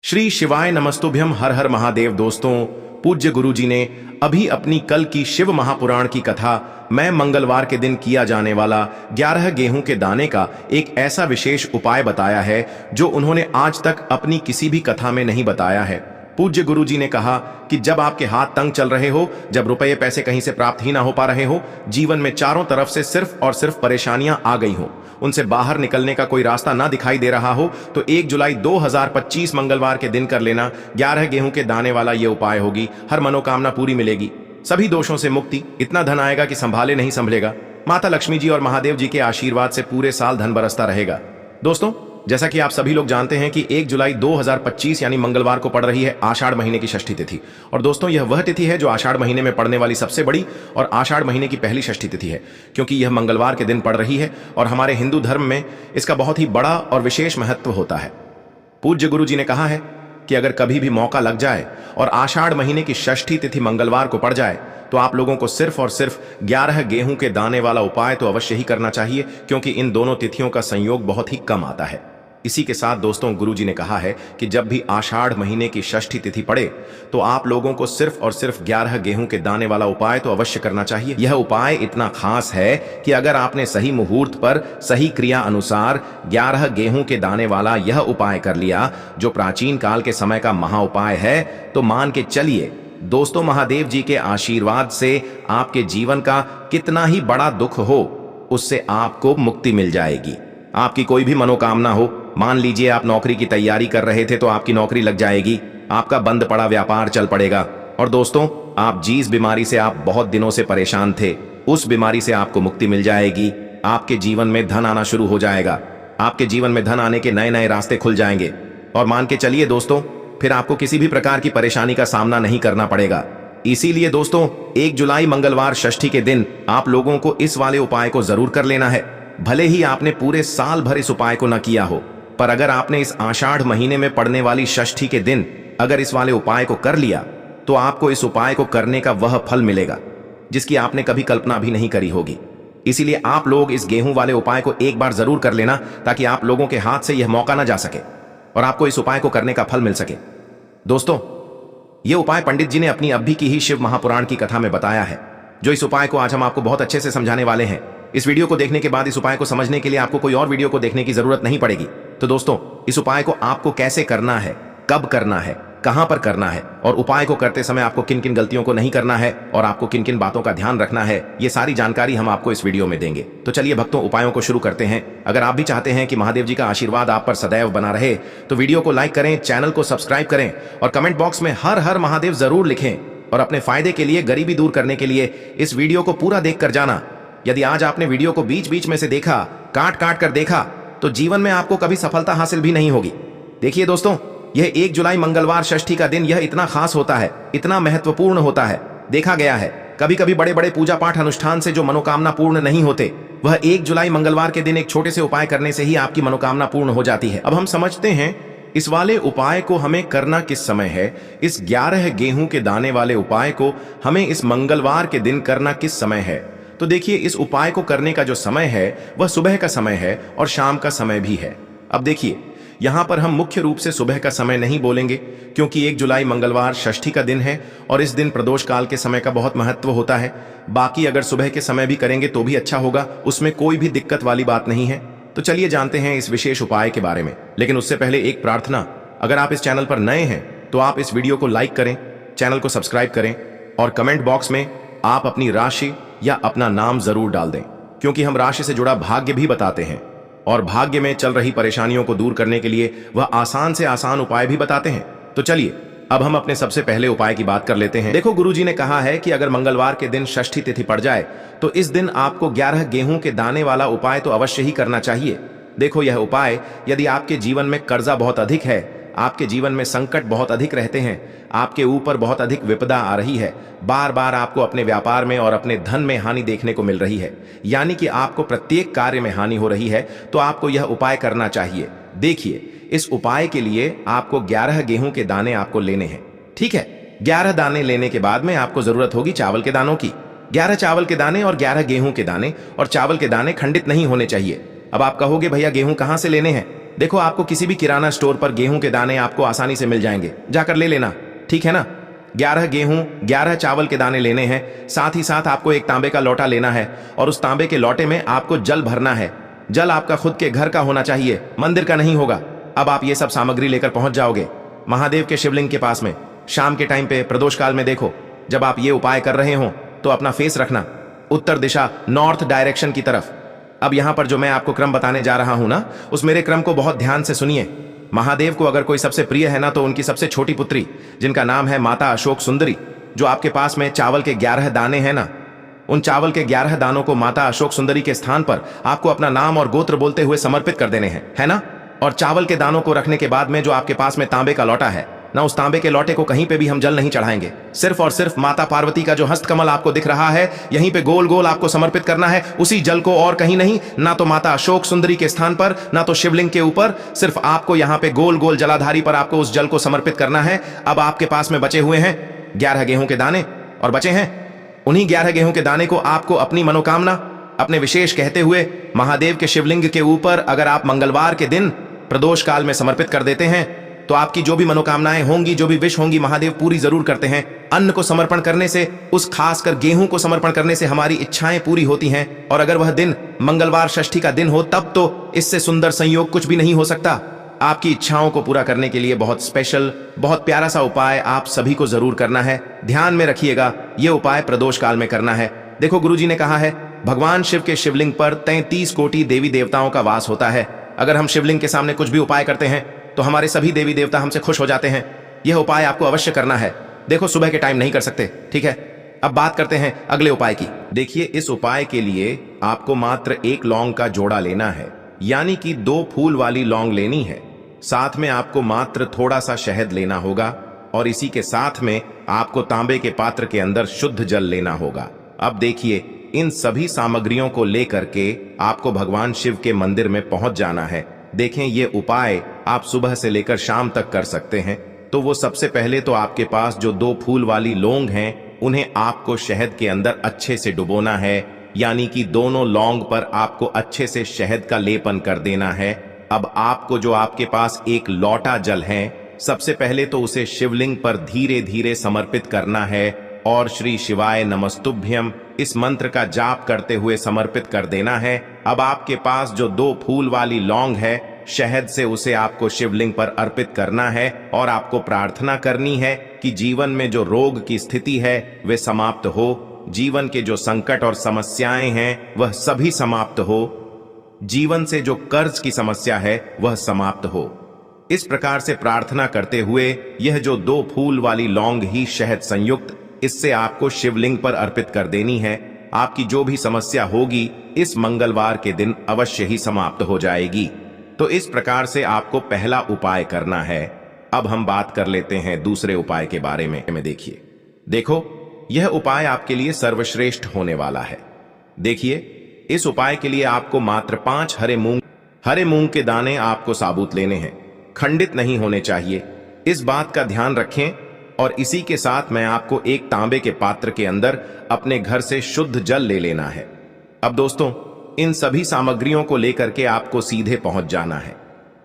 श्री शिवाय नमस्तुभ्यम हर हर महादेव। दोस्तों, पूज्य गुरु जी ने अभी अपनी कल की शिव महापुराण की कथा मैं मंगलवार के दिन किया जाने वाला 11 गेहूं के दाने का एक ऐसा विशेष उपाय बताया है जो उन्होंने आज तक अपनी किसी भी कथा में नहीं बताया है। पूज्य गुरु जी ने कहा कि जब आपके हाथ तंग चल रहे हो, जब रुपये पैसे कहीं से प्राप्त ही ना हो पा रहे हो, जीवन में चारों तरफ से सिर्फ और सिर्फ परेशानियां आ गई हो, उनसे बाहर निकलने का कोई रास्ता ना दिखाई दे रहा हो, तो 1 जुलाई 2025 मंगलवार के दिन कर लेना 11 गेहूं के दाने वाला ये उपाय होगी। हर मनोकामना पूरी मिलेगी, सभी दोषों से मुक्ति, इतना धन आएगा कि संभाले नहीं संभलेगा। माता लक्ष्मी जी और महादेव जी के आशीर्वाद से पूरे साल धन बरसता रहेगा। दोस्तों, जैसा कि आप सभी लोग जानते हैं कि 1 जुलाई 2025 यानी मंगलवार को पड़ रही है आषाढ़ महीने की षष्ठी तिथि। और दोस्तों, यह वह तिथि है जो आषाढ़ महीने में पड़ने वाली सबसे बड़ी और आषाढ़ महीने की पहली षष्ठी तिथि है, क्योंकि यह मंगलवार के दिन पड़ रही है और हमारे हिंदू धर्म में इसका बहुत ही बड़ा और विशेष महत्व होता है। पूज्य गुरु जी ने कहा है कि अगर कभी भी मौका लग जाए और आषाढ़ महीने की षष्ठी तिथि मंगलवार को पड़ जाए तो आप लोगों को सिर्फ और सिर्फ 11 गेहूं के दाने वाला उपाय तो अवश्य ही करना चाहिए, क्योंकि इन दोनों तिथियों का संयोग बहुत ही कम आता है। इसी के साथ दोस्तों, गुरुजी ने कहा है कि जब भी आषाढ़ महीने की षष्ठी तिथि पड़े तो आप लोगों को सिर्फ और सिर्फ 11 गेहूं के दाने वाला उपाय तो अवश्य करना चाहिए। यह उपाय इतना खास है कि अगर आपने सही मुहूर्त पर सही क्रिया अनुसार 11 गेहूं के दाने वाला यह उपाय कर लिया, जो प्राचीन काल के समय का महा उपाय है, तो मान के चलिए दोस्तों, महादेव जी के आशीर्वाद से आपके जीवन का कितना ही बड़ा दुख हो, उससे आपको मुक्ति मिल जाएगी। आपकी कोई भी मनोकामना हो, मान लीजिए आप नौकरी की तैयारी कर रहे थे तो आपकी नौकरी लग जाएगी, आपका बंद पड़ा व्यापार चल पड़ेगा। और दोस्तों, आप जिस बीमारी से आप बहुत दिनों से परेशान थे, उस बीमारी से आपको मुक्ति मिल जाएगी। आपके जीवन में धन आना शुरू हो जाएगा, आपके जीवन में धन आने के नए नए रास्ते खुल जाएंगे। और मान के चलिए दोस्तों, फिर आपको किसी भी प्रकार की परेशानी का सामना नहीं करना पड़ेगा। इसीलिए दोस्तों, 1 जुलाई मंगलवार षष्ठी के दिन आप लोगों को इस वाले उपाय को जरूर कर लेना है। भले ही आपने पूरे साल भर इस उपाय को न किया हो, पर अगर आपने इस आषाढ़ महीने में पड़ने वाली षष्ठी के दिन अगर इस वाले उपाय को कर लिया, तो आपको इस उपाय को करने का वह फल मिलेगा जिसकी आपने कभी कल्पना भी नहीं करी होगी। इसीलिए आप लोग इस गेहूं वाले उपाय को एक बार जरूर कर लेना, ताकि आप लोगों के हाथ से यह मौका ना जा सके और आपको इस उपाय को करने का फल मिल सके। दोस्तों, यह उपाय पंडित जी ने अपनी अभी की ही शिव महापुराण की कथा में बताया है, जो इस उपाय को आज हम आपको बहुत अच्छे से समझाने वाले हैं। इस वीडियो को देखने के बाद इस उपाय को समझने के लिए आपको कोई और वीडियो को देखने की जरूरत नहीं पड़ेगी। तो दोस्तों, इस उपाय को आपको कैसे करना है, कब करना है, कहां पर करना है, और उपाय को करते समय आपको किन किन गलतियों को नहीं करना है और आपको किन किन बातों का ध्यान रखना है, ये सारी जानकारी हम आपको इस वीडियो में देंगे। तो चलिए भक्तों, उपायों को शुरू करते हैं। अगर आप भी चाहते हैं कि महादेव जी का आशीर्वाद आप पर सदैव बना रहे, तो वीडियो को लाइक करें, चैनल को सब्सक्राइब करें और कमेंट बॉक्स में हर हर महादेव जरूर लिखें। और अपने फायदे के लिए, गरीबी दूर करने के लिए इस वीडियो को पूरा देख कर जाना। यदि आज आपने वीडियो को बीच बीच में से देखा, काट काट कर देखा, तो जीवन में आपको कभी सफलता हासिल भी नहीं होगी। देखिए दोस्तों, यह 1 जुलाई मंगलवार षष्ठी का दिन यह इतना खास होता है, इतना महत्वपूर्ण होता है। देखा गया है कभी कभी बड़े बड़े पूजा पाठ अनुष्ठान से जो मनोकामना पूर्ण नहीं होते, वह 1 जुलाई मंगलवार के दिन एक छोटे से उपाय करने से ही आपकी मनोकामना पूर्ण हो जाती है। अब हम समझते हैं इस वाले उपाय को हमें करना किस समय है। इस 11 गेहूं के दाने वाले उपाय को हमें इस मंगलवार के दिन करना किस समय है। तो देखिए, इस उपाय को करने का जो समय है वह सुबह का समय है और शाम का समय भी है। अब देखिए, यहां पर हम मुख्य रूप से सुबह का समय नहीं बोलेंगे, क्योंकि 1 जुलाई मंगलवार षष्ठी का दिन है और इस दिन प्रदोष काल के समय का बहुत महत्व होता है। बाकी अगर सुबह के समय भी करेंगे तो भी अच्छा होगा, उसमें कोई भी दिक्कत वाली बात नहीं है। तो चलिए जानते हैं इस विशेष उपाय के बारे में। लेकिन उससे पहले एक प्रार्थना, अगर आप इस चैनल पर नए हैं तो आप इस वीडियो को लाइक करें, चैनल को सब्सक्राइब करें और कमेंट बॉक्स में आप अपनी राशि या अपना नाम जरूर डाल दें, क्योंकि हम राशि से जुड़ा भाग्य भी बताते हैं और भाग्य में चल रही परेशानियों को दूर करने के लिए वह आसान से आसान उपाय भी बताते हैं। तो चलिए अब हम अपने सबसे पहले उपाय की बात कर लेते हैं। देखो, गुरुजी ने कहा है कि अगर मंगलवार के दिन षष्ठी तिथि पड़ जाए तो इस दिन आपको 11 गेहूं के दाने वाला उपाय तो अवश्य ही करना चाहिए। देखो, यह उपाय, यदि आपके जीवन में कर्जा बहुत अधिक है, आपके जीवन में संकट बहुत अधिक रहते हैं, आपके ऊपर बहुत अधिक विपदा आ रही है, बार बार आपको अपने व्यापार में और अपने धन में हानि देखने को मिल रही है, यानी कि आपको प्रत्येक कार्य में हानि हो रही है, तो आपको यह उपाय करना चाहिए। देखिए, इस उपाय के लिए आपको 11 गेहूं के दाने आपको लेने हैं। ठीक है, 11 दाने लेने के बाद में आपको जरूरत होगी चावल के दानों की। 11 चावल के दाने और 11 गेहूं के दाने, और चावल के दाने खंडित नहीं होने चाहिए। अब आप कहोगे, भैया गेहूं कहां से लेने हैं? देखो आपको किसी भी किराना स्टोर पर गेहूं के दाने आपको आसानी से मिल जाएंगे, जाकर ले लेना, ठीक है ना। 11 गेहूं 11 चावल के दाने लेने हैं। साथ ही साथ आपको एक तांबे का लोटा लेना है और उस तांबे के लोटे में आपको जल भरना है। जल आपका खुद के घर का होना चाहिए, मंदिर का नहीं होगा। अब आप ये सब सामग्री लेकर पहुंच जाओगे महादेव के शिवलिंग के पास में। शाम के टाइम पे प्रदोष काल में देखो, जब आप ये उपाय कर रहे हो तो अपना फेस रखना उत्तर दिशा, नॉर्थ डायरेक्शन की तरफ। अब यहां पर जो मैं आपको क्रम बताने जा रहा हूं ना, उस मेरे क्रम को बहुत ध्यान से सुनिए। महादेव को अगर कोई सबसे प्रिय है ना, तो उनकी सबसे छोटी पुत्री जिनका नाम है माता अशोक सुंदरी, जो आपके पास में चावल के 11 दाने हैं ना, उन चावल के 11 दानों को माता अशोक सुंदरी के स्थान पर आपको अपना नाम और गोत्र बोलते हुए समर्पित कर देने हैं, है ना। और चावल के दानों को रखने के बाद में जो आपके पास में तांबे का लोटा है ना, उस तांबे के लोटे को कहीं पे भी हम जल नहीं चढ़ाएंगे। सिर्फ और सिर्फ माता पार्वती का जो हस्तकमल आपको दिख रहा है, यहीं पे गोल गोल आपको समर्पित करना है, उसी जल को, और कहीं नहीं। ना तो माता अशोक सुंदरी के स्थान पर, ना तो शिवलिंग के ऊपर, सिर्फ आपको यहां पे गोल गोल जलाधारी पर आपको उस जल को समर्पित करना है। अब आपके पास में बचे हुए हैं 11 गेहूं के दाने, और बचे हैं उन्हीं 11 गेहूं के दाने को आपको अपनी मनोकामना, अपने विशेष कहते हुए महादेव के शिवलिंग के ऊपर अगर आप मंगलवार के दिन प्रदोष काल में समर्पित कर देते हैं, तो आपकी जो भी मनोकामनाएं होंगी, जो भी विश होंगी, महादेव पूरी जरूर करते हैं। अन्न को समर्पण करने से, उस खासकर गेहूं को समर्पण करने से हमारी इच्छाएं पूरी होती हैं। और अगर वह दिन मंगलवार षष्ठी का दिन हो, तब तो इससे सुंदर संयोग कुछ भी नहीं हो सकता। आपकी इच्छाओं को पूरा करने के लिए बहुत स्पेशल, बहुत प्यारा सा उपाय आप सभी को जरूर करना है। ध्यान में रखिएगा, यह उपाय प्रदोष काल में करना है। देखो गुरुजी ने कहा है, भगवान शिव के शिवलिंग पर 33 कोटि देवी देवताओं का वास होता है। अगर हम शिवलिंग के सामने कुछ भी उपाय करते हैं तो हमारे सभी देवी देवता हमसे खुश हो जाते हैं। यह उपाय आपको अवश्य करना है। देखो सुबह के टाइम नहीं कर सकते, ठीक है। अब बात करते हैं अगले उपाय की। देखिए, इस उपाय के लिए आपको मात्र 1 लौंग का जोड़ा लेना है, यानी कि 2 फूल वाली लौंग लेनी है। साथ में आपको मात्र थोड़ा सा शहद लेना होगा, और इसी के साथ में आपको तांबे के पात्र के अंदर शुद्ध जल लेना होगा। अब देखिए, इन सभी सामग्रियों को लेकर के आपको भगवान शिव के मंदिर में पहुंच जाना है। देखें, ये उपाय आप सुबह से लेकर शाम तक कर सकते हैं। तो वो सबसे पहले तो आपके पास जो 2 फूल वाली लौंग हैं, उन्हें आपको शहद के अंदर अच्छे से डुबोना है, यानी कि दोनों लौंग पर आपको अच्छे से शहद का लेपन कर देना है। अब आपको जो आपके पास एक लोटा जल है, सबसे पहले तो उसे शिवलिंग पर धीरे धीरे समर्पित करना है और श्री शिवाय नमस्तुभ्यम इस मंत्र का जाप करते हुए समर्पित कर देना है। अब आपके पास जो 2 फूल वाली लौंग है, शहद से उसे आपको शिवलिंग पर अर्पित करना है और आपको प्रार्थना करनी है कि जीवन में जो रोग की स्थिति है वे समाप्त हो, जीवन के जो संकट और समस्याएं हैं वह सभी समाप्त हो, जीवन से जो कर्ज की समस्या है वह समाप्त हो। इस प्रकार से प्रार्थना करते हुए यह जो 2 फूल वाली लौंग ही शहद संयुक्त, इससे आपको शिवलिंग पर अर्पित कर देनी है। आपकी जो भी समस्या होगी इस मंगलवार के दिन अवश्य ही समाप्त हो जाएगी। तो इस प्रकार से आपको पहला उपाय करना है। अब हम बात कर लेते हैं दूसरे उपाय के बारे में। देखिए, देखो, यह उपाय आपके लिए सर्वश्रेष्ठ होने वाला है। देखिए, इस उपाय के लिए आपको मात्र 5 हरे मूंग के दाने आपको साबुत लेने हैं, खंडित नहीं होने चाहिए। इस बात का ध्यान रखें। और इसी के साथ मैं आपको एक तांबे के पात्र के अंदर अपने घर से शुद्ध जल ले लेना है। अब दोस्तों, इन सभी सामग्रियों को लेकर के आपको सीधे पहुंच जाना है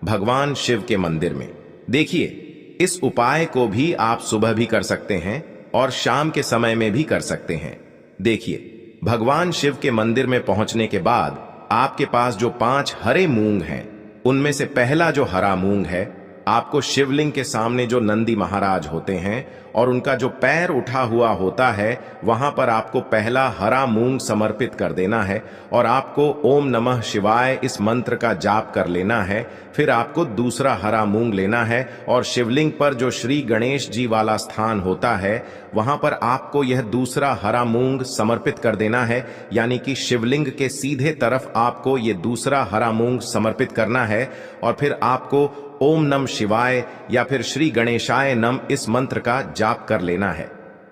भगवान शिव के मंदिर में। देखिए, इस उपाय को भी आप सुबह भी कर सकते हैं और शाम के समय में भी कर सकते हैं। देखिए, भगवान शिव के मंदिर में पहुंचने के बाद आपके पास जो 5 हरे मूंग हैं, उनमें से पहला जो हरा मूंग है, आपको शिवलिंग के सामने जो नंदी महाराज होते हैं और उनका जो पैर उठा हुआ होता है, वहां पर आपको पहला हरा मूंग समर्पित कर देना है और आपको ओम नमः शिवाय इस मंत्र का जाप कर लेना है। फिर आपको दूसरा हरा मूंग लेना है और शिवलिंग पर जो श्री गणेश जी वाला स्थान होता है, वहां पर आपको यह दूसरा हरा मूंग समर्पित कर देना है, यानी कि शिवलिंग के सीधे तरफ आपको यह दूसरा हरा मूंग समर्पित करना है। और फिर आपको ओम नम शिवाय या फिर श्री गणेशाय नम इस मंत्र का जाप कर लेना है।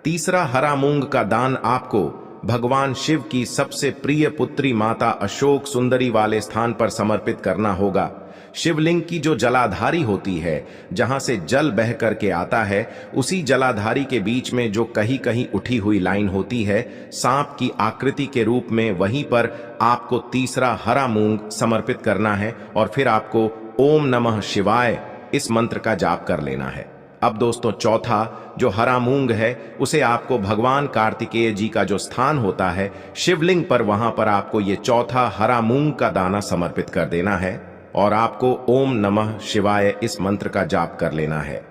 तीसरा हरा मूंग का दान आपको भगवान शिव की सबसे प्रिय पुत्री माता अशोक सुंदरी वाले स्थान पर समर्पित करना होगा। शिवलिंग की जो जलाधारी होती है, जहां से जल बह करके आता है, उसी जलाधारी के बीच में जो कहीं कहीं उठी हुई लाइन होती है सांप की आकृति के रूप में, वहीं पर आपको तीसरा हरा मूंग समर्पित करना है। और फिर आपको ओम नमः शिवाय इस मंत्र का जाप कर लेना है। अब दोस्तों चौथा जो हरा मूंग है उसे आपको भगवान कार्तिकेय जी का जो स्थान होता है शिवलिंग पर, वहां पर आपको ये चौथा हरा मूंग का दाना समर्पित कर देना है और आपको ओम नमः शिवाय इस मंत्र का जाप कर लेना है।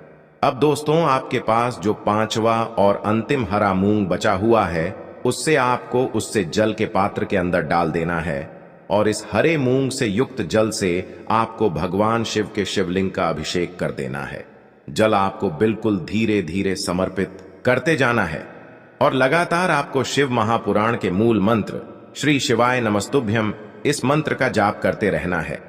अब दोस्तों आपके पास जो पांचवा और अंतिम हरा मूंग बचा हुआ है उससे आपको उससे जल के पात्र के अंदर डाल देना है और इस हरे मूंग से युक्त जल से आपको भगवान शिव के शिवलिंग का अभिषेक कर देना है। जल आपको बिल्कुल धीरे धीरे समर्पित करते जाना है और लगातार आपको शिव महापुराण के मूल मंत्र श्री शिवाय नमस्तुभ्यम इस मंत्र का जाप करते रहना है।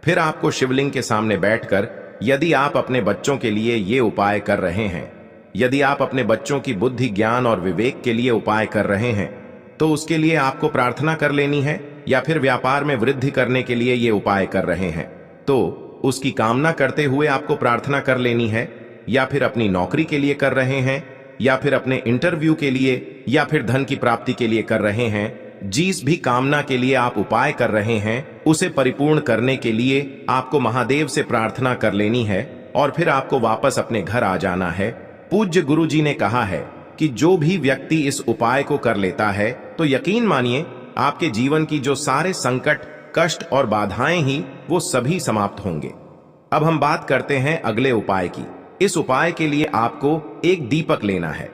फिर आपको शिवलिंग के सामने बैठकर, यदि आप अपने बच्चों के लिए ये उपाय कर रहे हैं, यदि आप अपने बच्चों की बुद्धि ज्ञान और विवेक के लिए उपाय कर रहे हैं, तो उसके लिए आपको प्रार्थना कर लेनी है, या फिर व्यापार में वृद्धि करने के लिए ये उपाय कर रहे हैं तो उसकी कामना करते हुए आपको प्रार्थना कर लेनी है, या फिर अपनी नौकरी के लिए कर रहे हैं, या फिर अपने इंटरव्यू के लिए, या फिर धन की प्राप्ति के लिए कर रहे हैं। जिस भी कामना के लिए आप उपाय कर रहे हैं उसे परिपूर्ण करने के लिए आपको महादेव से प्रार्थना कर लेनी है और फिर आपको वापस अपने घर आ जाना है। पूज्य गुरु जी ने कहा है कि जो भी व्यक्ति इस उपाय को कर लेता है तो यकीन मानिए आपके जीवन की जो सारे संकट, कष्ट और बाधाएं ही वो सभी समाप्त होंगे। अब हम बात करते हैं अगले उपाय की। इस उपाय के लिए आपको एक दीपक लेना है।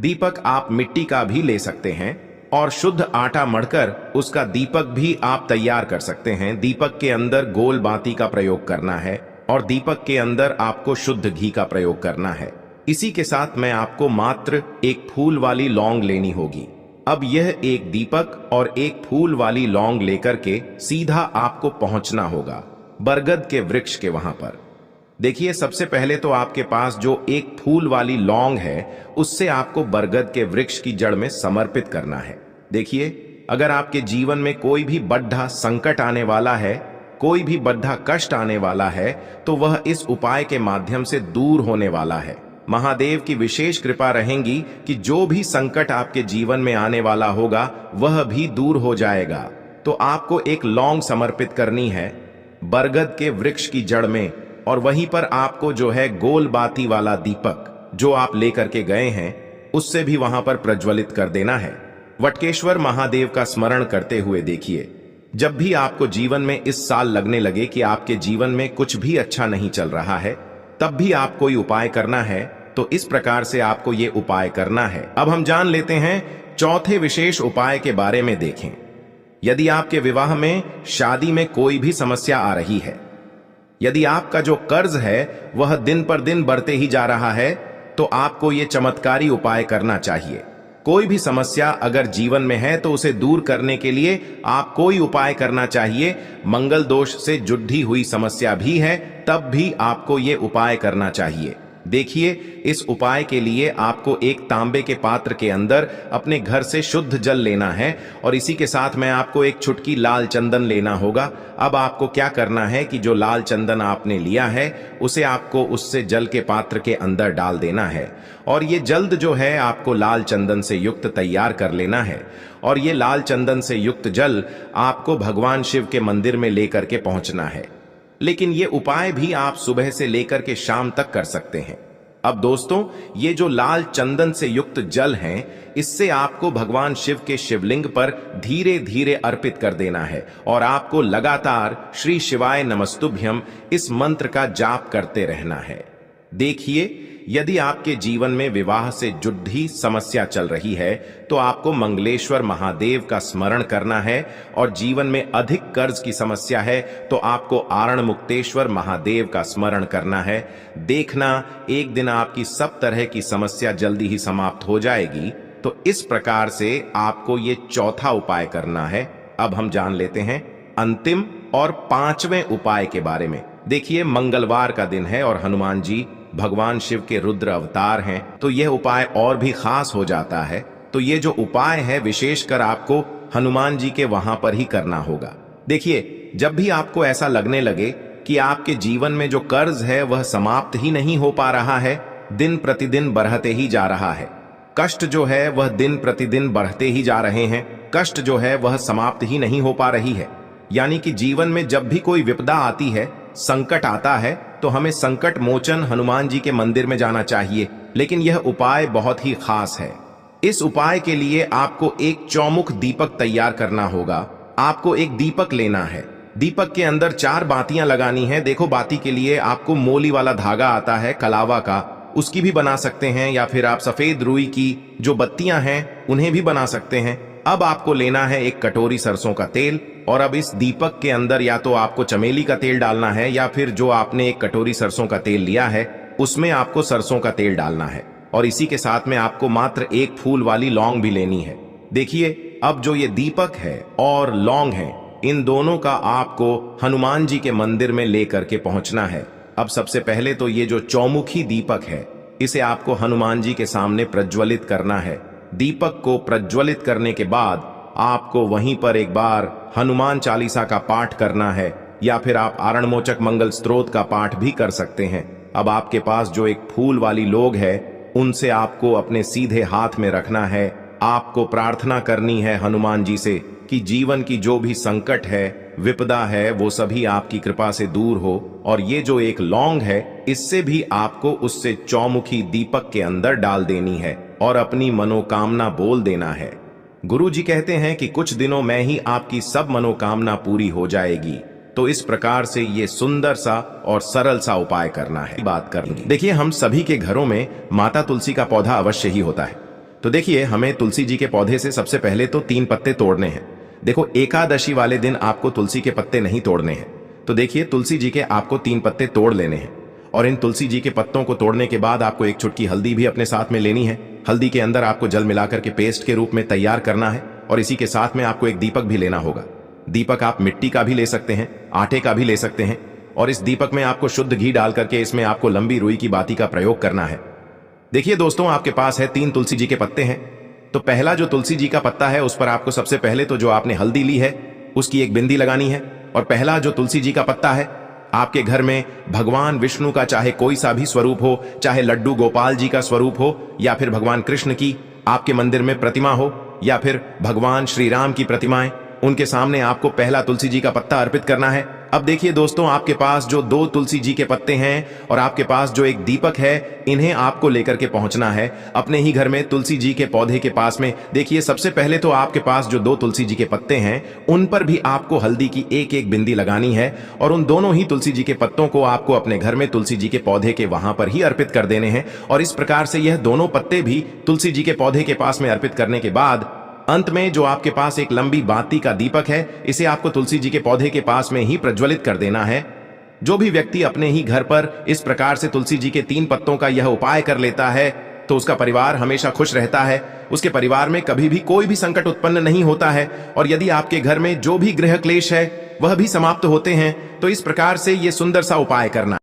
दीपक आप मिट्टी का भी ले सकते हैं और शुद्ध आटा मढ़कर उसका दीपक भी आप तैयार कर सकते हैं। दीपक के अंदर गोल बाती का प्रयोग करना है और दीपक के अंदर आपको शुद्ध घी का प्रयोग करना है। इसी के साथ मैं आपको मात्र एक फूल वाली लौंग लेनी होगी। अब यह एक दीपक और एक फूल वाली लौंग लेकर के सीधा आपको पहुंचना होगा बरगद के वृक्ष के वहां पर। देखिए सबसे पहले तो आपके पास जो एक फूल वाली लौंग है उससे आपको बरगद के वृक्ष की जड़ में समर्पित करना है। देखिए अगर आपके जीवन में कोई भी बड़ा संकट आने वाला है, कोई भी बड़ा कष्ट आने वाला है, तो वह इस उपाय के माध्यम से दूर होने वाला है। महादेव की विशेष कृपा रहेगी कि जो भी संकट आपके जीवन में आने वाला होगा वह भी दूर हो जाएगा। तो आपको एक लौंग समर्पित करनी है बरगद के वृक्ष की जड़ में और वहीं पर आपको जो है गोल बाती वाला दीपक जो आप लेकर के गए हैं उससे भी वहां पर प्रज्वलित कर देना है। वटकेश्वर महादेव का स्मरण करते हुए देखिए, जब भी आपको जीवन में इस साल लगने लगे कि आपके जीवन में कुछ भी अच्छा नहीं चल रहा है, तब भी आप कोई उपाय करना है तो इस प्रकार से आपको ये उपाय करना है। अब हम जान लेते हैं चौथे विशेष उपाय के बारे में। देखें, यदि आपके विवाह में, शादी में कोई भी समस्या आ रही है, यदि आपका जो कर्ज है वह दिन पर दिन बढ़ते ही जा रहा है, तो आपको ये चमत्कारी उपाय करना चाहिए। कोई भी समस्या अगर जीवन में है तो उसे दूर करने के लिए आप कोई उपाय करना चाहिए। मंगल दोष से जुड़ी हुई समस्या भी है तब भी आपको ये उपाय करना चाहिए। देखिए इस उपाय के लिए आपको एक तांबे के पात्र के अंदर अपने घर से शुद्ध जल लेना है और इसी के साथ में आपको एक चुटकी लाल चंदन लेना होगा। अब आपको क्या करना है कि जो लाल चंदन आपने लिया है उसे आपको उससे जल के पात्र के अंदर डाल देना है और ये जल्द जो है आपको लाल चंदन से युक्त तैयार कर लेना है और ये लाल चंदन से युक्त जल आपको भगवान शिव के मंदिर में लेकर के पहुंचना है। लेकिन ये उपाय भी आप सुबह से लेकर के शाम तक कर सकते हैं। अब दोस्तों ये जो लाल चंदन से युक्त जल है इससे आपको भगवान शिव के शिवलिंग पर धीरे धीरे अर्पित कर देना है और आपको लगातार श्री शिवाय नमस्तुभ्यम इस मंत्र का जाप करते रहना है। देखिए यदि आपके जीवन में विवाह से जुड़ी समस्या चल रही है तो आपको मंगलेश्वर महादेव का स्मरण करना है और जीवन में अधिक कर्ज की समस्या है तो आपको आरण मुक्तेश्वर महादेव का स्मरण करना है। देखना एक दिन आपकी सब तरह की समस्या जल्दी ही समाप्त हो जाएगी। तो इस प्रकार से आपको ये चौथा उपाय करना है। अब हम जान लेते हैं अंतिम और पांचवें उपाय के बारे में। देखिए मंगलवार का दिन है और हनुमान जी भगवान शिव के रुद्र अवतार हैं, तो यह उपाय और भी खास हो जाता है। तो ये जो उपाय है विशेषकर आपको हनुमान जी के वहां पर ही करना होगा। देखिए जब भी आपको ऐसा लगने लगे कि आपके जीवन में जो कर्ज है वह समाप्त ही नहीं हो पा रहा है, दिन प्रतिदिन बढ़ते ही जा रहा है, कष्ट जो है वह दिन प्रतिदिन बढ़ते ही जा रहे हैं, कष्ट जो है वह समाप्त ही नहीं हो पा रही है, यानी कि जीवन में जब भी कोई विपदा आती है संकट आता है तो हमें संकट मोचन हनुमान जी के मंदिर में जाना चाहिए, लेकिन यह उपाय बहुत ही खास है। इस उपाय के लिए आपको एक चौमुख दीपक तैयार करना होगा। आपको एक दीपक लेना है, दीपक के अंदर 4 बातियां लगानी है। देखो, बाती के लिए आपको मोली वाला धागा आता है कलावा का, उसकी भी बना सकते हैं, या फिर आप सफेद रुई की जो बत्तियां हैं उन्हें भी बना सकते हैं। अब आपको लेना है एक कटोरी सरसों का तेल, और अब इस दीपक के अंदर या तो आपको चमेली का तेल डालना है, या फिर जो आपने एक कटोरी सरसों का तेल लिया है उसमें आपको सरसों का तेल डालना है। और इसी के साथ में आपको मात्र एक फूल वाली लौंग भी लेनी है। देखिए, अब जो ये दीपक है और लौंग है, इन दोनों का आपको हनुमान जी के मंदिर में लेकर के पहुंचना है। अब सबसे पहले तो ये जो चौमुखी दीपक है, इसे आपको हनुमान जी के सामने प्रज्वलित करना है। दीपक को प्रज्वलित करने के बाद आपको वहीं पर एक बार हनुमान चालीसा का पाठ करना है, या फिर आप आरणमोचक मंगल स्तोत्र का पाठ भी कर सकते हैं। अब आपके पास जो एक फूल वाली लोग है, उनसे आपको अपने सीधे हाथ में रखना है। आपको प्रार्थना करनी है हनुमान जी से कि जीवन की जो भी संकट है, विपदा है, वो सभी आपकी कृपा से दूर हो। और ये जो एक लौंग है, इससे भी आपको उससे चौमुखी दीपक के अंदर डाल देनी है और अपनी मनोकामना बोल देना है। गुरु जी कहते हैं कि कुछ दिनों में ही आपकी सब मनोकामना पूरी हो जाएगी। तो इस प्रकार से ये सुंदर सा और सरल सा उपाय करना है। बात करेंगे, देखिए, हम सभी के घरों में माता तुलसी का पौधा अवश्य ही होता है। तो देखिए, हमें तुलसी जी के पौधे से सबसे पहले तो 3 पत्ते तोड़ने हैं। देखो, एकादशी वाले दिन आपको तुलसी के पत्ते नहीं तोड़ने हैं। तो देखिए, तुलसी जी के आपको 3 पत्ते तोड़ लेने हैं, और इन तुलसी जी के पत्तों को तोड़ने के बाद आपको एक चुटकी हल्दी भी अपने साथ में लेनी है। हल्दी के अंदर आपको जल मिलाकर के पेस्ट के रूप में तैयार करना है, और इसी के साथ में आपको एक दीपक भी लेना होगा। दीपक आप मिट्टी का भी ले सकते हैं, आटे का भी ले सकते हैं, और इस दीपक में आपको शुद्ध घी डाल करके इसमें आपको लंबी रुई की बाती का प्रयोग करना है। देखिए दोस्तों, आपके पास है 3 तुलसी जी के पत्ते हैं। तो पहला जो तुलसी जी का पत्ता है, उस पर आपको सबसे पहले तो जो आपने हल्दी ली है उसकी एक बिंदी लगानी है। और पहला जो तुलसी जी का पत्ता है, आपके घर में भगवान विष्णु का चाहे कोई सा भी स्वरूप हो, चाहे लड्डू गोपाल जी का स्वरूप हो, या फिर भगवान कृष्ण की आपके मंदिर में प्रतिमा हो, या फिर भगवान श्री राम की प्रतिमाएं, उनके सामने आपको पहला तुलसी जी का पत्ता अर्पित करना है। अब देखिए दोस्तों, आपके पास जो 2 तुलसी जी के पत्ते हैं और आपके पास जो एक दीपक है, इन्हें आपको लेकर के पहुंचना है अपने ही घर में तुलसी जी के पौधे के पास में। देखिए, सबसे पहले तो आपके पास जो 2 तुलसी जी के पत्ते हैं, उन पर भी आपको हल्दी की एक बिंदी लगानी है, और उन दोनों ही तुलसी जी के पत्तों को आपको अपने घर में तुलसी जी के पौधे के वहां पर ही अर्पित कर देने हैं। और इस प्रकार से यह दोनों पत्ते भी तुलसी जी के पौधे के पास में अर्पित करने के बाद अंत में जो आपके पास एक लंबी बाती का दीपक है, इसे आपको तुलसी जी के पौधे के पास में ही प्रज्वलित कर देना है। जो भी व्यक्ति अपने ही घर पर इस प्रकार से तुलसी जी के 3 पत्तों का यह उपाय कर लेता है, तो उसका परिवार हमेशा खुश रहता है। उसके परिवार में कभी भी कोई भी संकट उत्पन्न नहीं होता है, और यदि आपके घर में जो भी गृह क्लेश है वह भी समाप्त होते हैं। तो इस प्रकार से ये सुंदर सा उपाय करना।